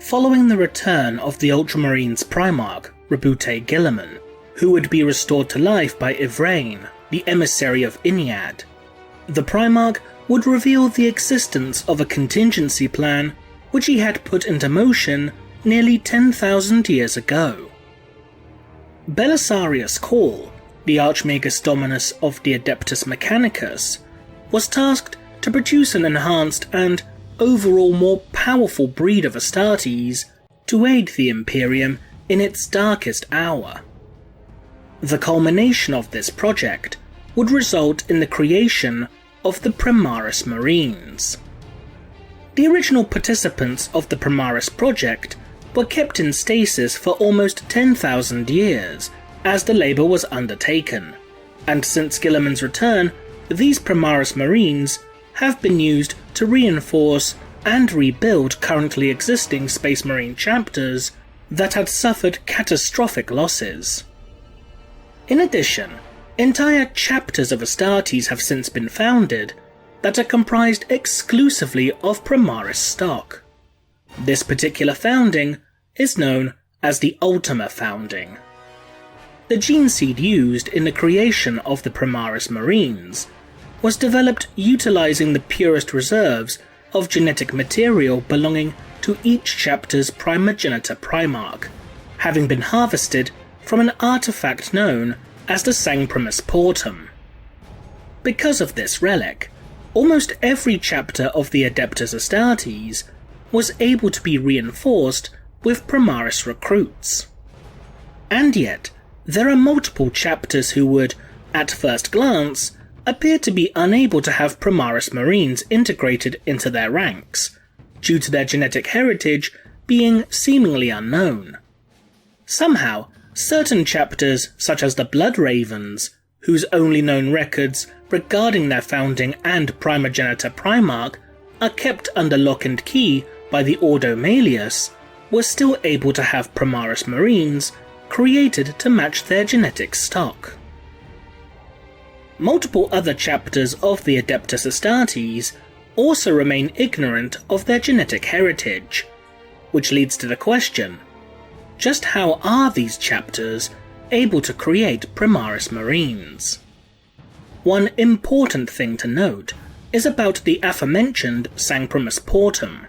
Following the return of the Ultramarines Primarch, Rabute Guilliman, who would be restored to life by Ivrain, the emissary of Inyad, the Primarch would reveal the existence of a contingency plan which he had put into motion nearly 10,000 years ago. Belisarius Cawl, the Archmagus Dominus of the Adeptus Mechanicus, was tasked to produce an enhanced and overall more powerful breed of Astartes to aid the Imperium in its darkest hour. The culmination of this project would result in the creation of the Primaris Marines. The original participants of the Primaris project were kept in stasis for almost 10,000 years as the labour was undertaken, and since Guilliman's return, these Primaris Marines have been used to reinforce and rebuild currently existing Space Marine chapters that had suffered catastrophic losses. In addition, entire chapters of Astartes have since been founded that are comprised exclusively of Primaris stock. This particular founding is known as the Ultima Founding. The gene seed used in the creation of the Primaris Marines was developed utilizing the purest reserves of genetic material belonging to each chapter's primogenitor Primarch, having been harvested from an artifact known as the Sancprimus Portum. Because of this relic, almost every chapter of the Adeptus Astartes was able to be reinforced with Primaris recruits. And yet, there are multiple chapters who would, at first glance, appear to be unable to have Primaris Marines integrated into their ranks, due to their genetic heritage being seemingly unknown. Somehow, certain chapters, such as the Blood Ravens, whose only known records regarding their founding and primogenitor Primarch are kept under lock and key by the Ordo Malleus, were still able to have Primaris Marines created to match their genetic stock. Multiple other chapters of the Adeptus Astartes also remain ignorant of their genetic heritage, which leads to the question: just how are these chapters able to create Primaris Marines? One important thing to note is about the aforementioned Sancprimus Portum.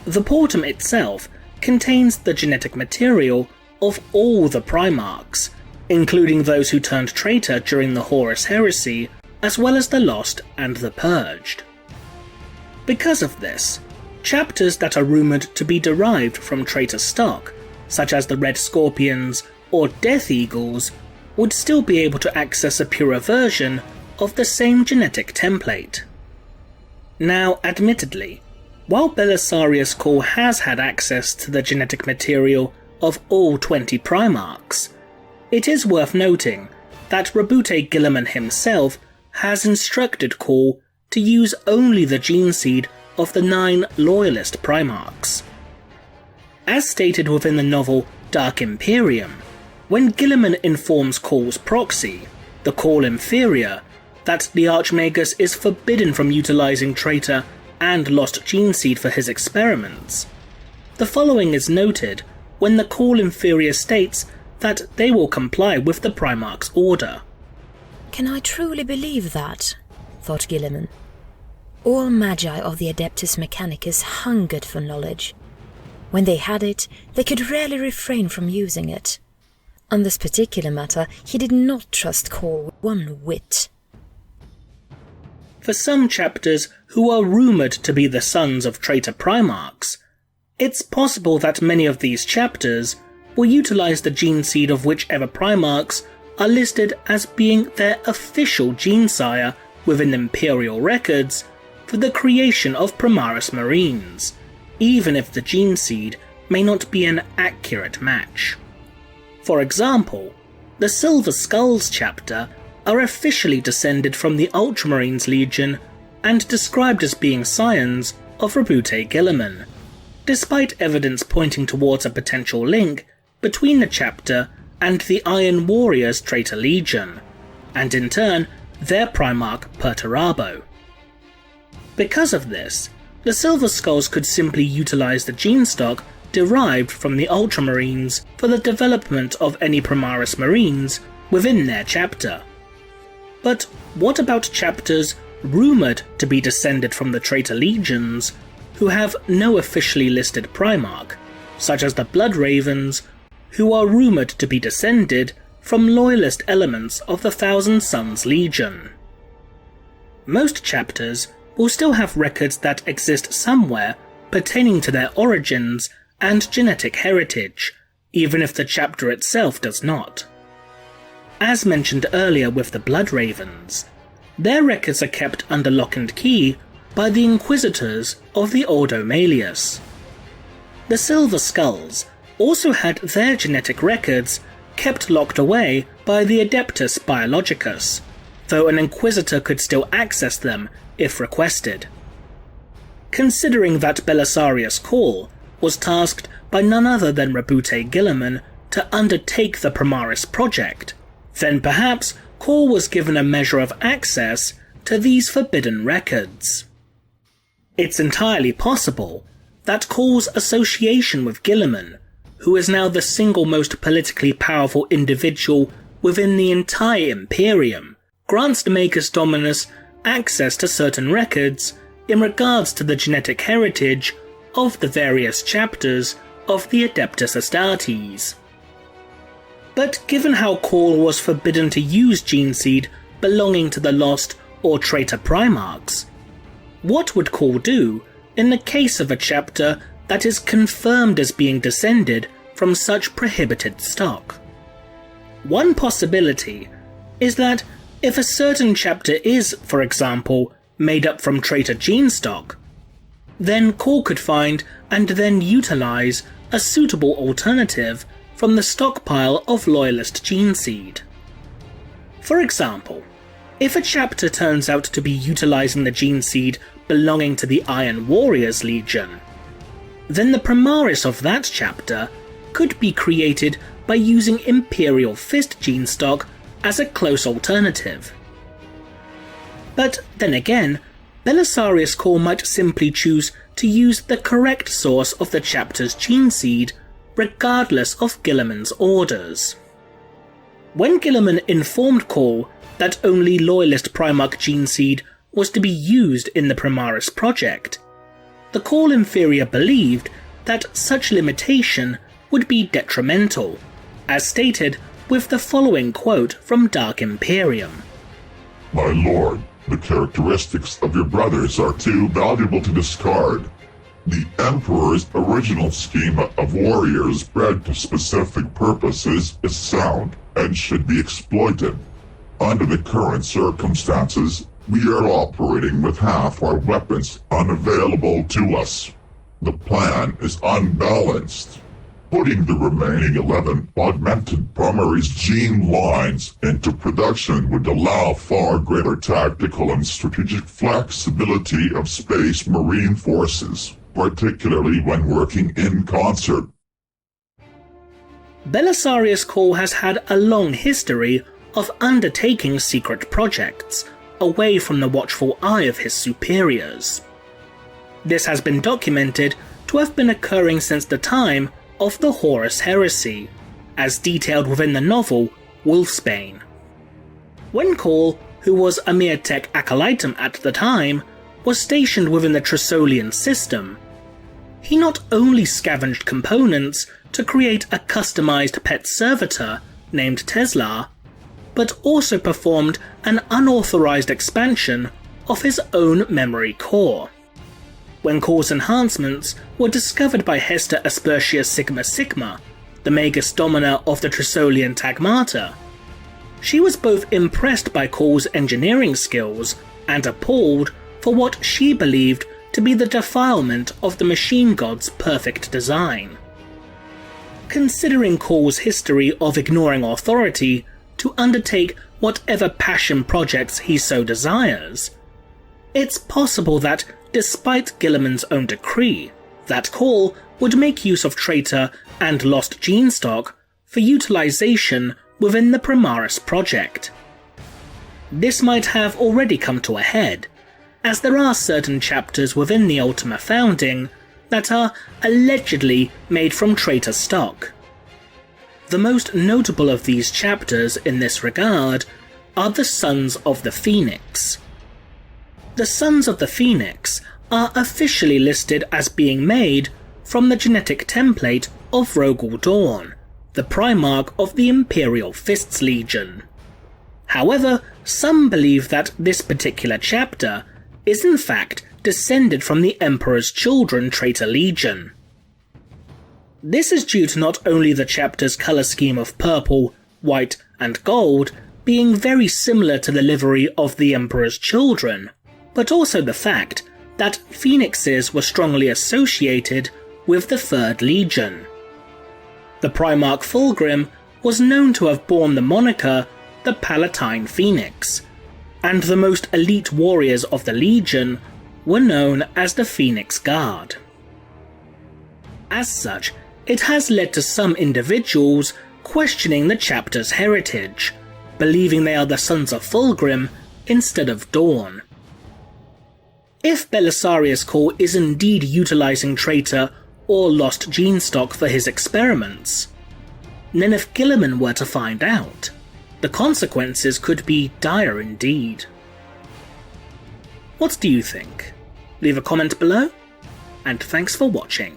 The Portum itself contains the genetic material of all the Primarchs, including those who turned traitor during the Horus Heresy, as well as the Lost and the Purged. Because of this, chapters that are rumoured to be derived from traitor stock, such as the Red Scorpions or Death Eagles, would still be able to access a purer version of the same genetic template. Now, admittedly, while Belisarius Cawl has had access to the genetic material of all 20 Primarchs, it is worth noting that Rabute Guilliman himself has instructed Cawl to use only the gene seed of the 9 Loyalist Primarchs. As stated within the novel Dark Imperium, when Guilliman informs Cawl's proxy, the Cawl Inferior, that the Archmagus is forbidden from utilizing traitor and lost gene seed for his experiments, the following is noted when the Cawl Inferior states that they will comply with the Primarch's order. "Can I truly believe that?" thought Guilliman. All Magi of the Adeptus Mechanicus hungered for knowledge. When they had it, they could rarely refrain from using it. On this particular matter, he did not trust Cawl one whit. For some chapters who are rumoured to be the sons of traitor Primarchs, it's possible that many of these chapters will utilise the gene seed of whichever Primarchs are listed as being their official gene sire within Imperial records for the creation of Primaris Marines, even if the gene seed may not be an accurate match. For example, the Silver Skulls chapter are officially descended from the Ultramarines Legion and described as being scions of Rabute Guilliman, despite evidence pointing towards a potential link between the chapter and the Iron Warriors Traitor Legion, and in turn their Primarch Perturabo. Because of this, the Silver Skulls could simply utilise the gene stock derived from the Ultramarines for the development of any Primaris Marines within their chapter. But what about chapters rumoured to be descended from the traitor legions who have no officially listed Primarch, such as the Blood Ravens, who are rumoured to be descended from loyalist elements of the Thousand Sons Legion? Most chapters will still have records that exist somewhere pertaining to their origins and genetic heritage, even if the chapter itself does not. As mentioned earlier with the Blood Ravens, their records are kept under lock and key by the Inquisitors of the Ordo Malleus. The Silver Skulls also had their genetic records kept locked away by the Adeptus Biologicus, though an Inquisitor could still access them if requested. Considering that Belisarius Cawl was tasked by none other than Rabute Guilliman to undertake the Primaris project, then perhaps Cawl was given a measure of access to these forbidden records. It's entirely possible that Cawl's association with Guilliman, who is now the single most politically powerful individual within the entire Imperium, grants the Magus Dominus access to certain records in regards to the genetic heritage of the various chapters of the Adeptus Astartes. But given how Cawl was forbidden to use gene seed belonging to the lost or traitor Primarchs, what would Cawl do in the case of a chapter that is confirmed as being descended from such prohibited stock? One possibility is that if a certain chapter is, for example, made up from traitor gene stock, then Cawl could find and then utilise a suitable alternative from the stockpile of loyalist gene seed. For example, if a chapter turns out to be utilising the gene seed belonging to the Iron Warriors Legion, then the Primaris of that chapter could be created by using Imperial Fist gene stock as a close alternative. But then again, Belisarius Cawl might simply choose to use the correct source of the chapter's gene seed, regardless of Guilliman's orders. When Guilliman informed Cawl that only Loyalist Primarch gene seed was to be used in the Primaris project, the Cawl Inferior believed that such limitation would be detrimental, as stated with the following quote from Dark Imperium. My lord, the characteristics of your brothers are too valuable to discard. The Emperor's original schema of warriors bred to specific purposes is sound and should be exploited. Under the current circumstances, we are operating with half our weapons unavailable to us. The plan is unbalanced. Putting the remaining 11 augmented Primaris gene lines into production would allow far greater tactical and strategic flexibility of Space Marine forces, particularly when working in concert. Belisarius Cawl has had a long history of undertaking secret projects away from the watchful eye of his superiors. This has been documented to have been occurring since the time of the Horus Heresy, as detailed within the novel Wolfsbane. When Cawl, who was a mere tech acolytum at the time, was stationed within the Trisolian system, he not only scavenged components to create a customized pet servitor named Tesla, but also performed an unauthorized expansion of his own memory core. When Cawl's enhancements were discovered by Hester Aspertia Sigma Sigma, the Magus Domina of the Trisolian Tagmata, she was both impressed by Cawl's engineering skills and appalled for what she believed to be the defilement of the machine god's perfect design. Considering Cawl's history of ignoring authority to undertake whatever passion projects he so desires, it's possible that, despite Guilliman's own decree, that Cawl would make use of traitor and lost gene stock for utilization within the Primaris project. This might have already come to a head, as there are certain chapters within the Ultima Founding that are allegedly made from traitor stock. The most notable of these chapters in this regard are the Sons of the Phoenix. The Sons of the Phoenix are officially listed as being made from the genetic template of Rogel Dawn, the Primarch of the Imperial Fists Legion. However, some believe that this particular chapter is in fact descended from the Emperor's Children Traitor Legion. This is due to not only the chapter's colour scheme of purple, white and gold being very similar to the livery of the Emperor's Children, but also the fact that phoenixes were strongly associated with the 3rd Legion. The Primarch Fulgrim was known to have borne the moniker the Palatine Phoenix, and the most elite warriors of the Legion were known as the Phoenix Guard. As such, it has led to some individuals questioning the chapter's heritage, believing they are the Sons of Fulgrim instead of Dawn. If Belisarius Cawl is indeed utilising traitor or lost gene stock for his experiments, then if Guilliman were to find out, the consequences could be dire indeed. What do you think? Leave a comment below, and thanks for watching.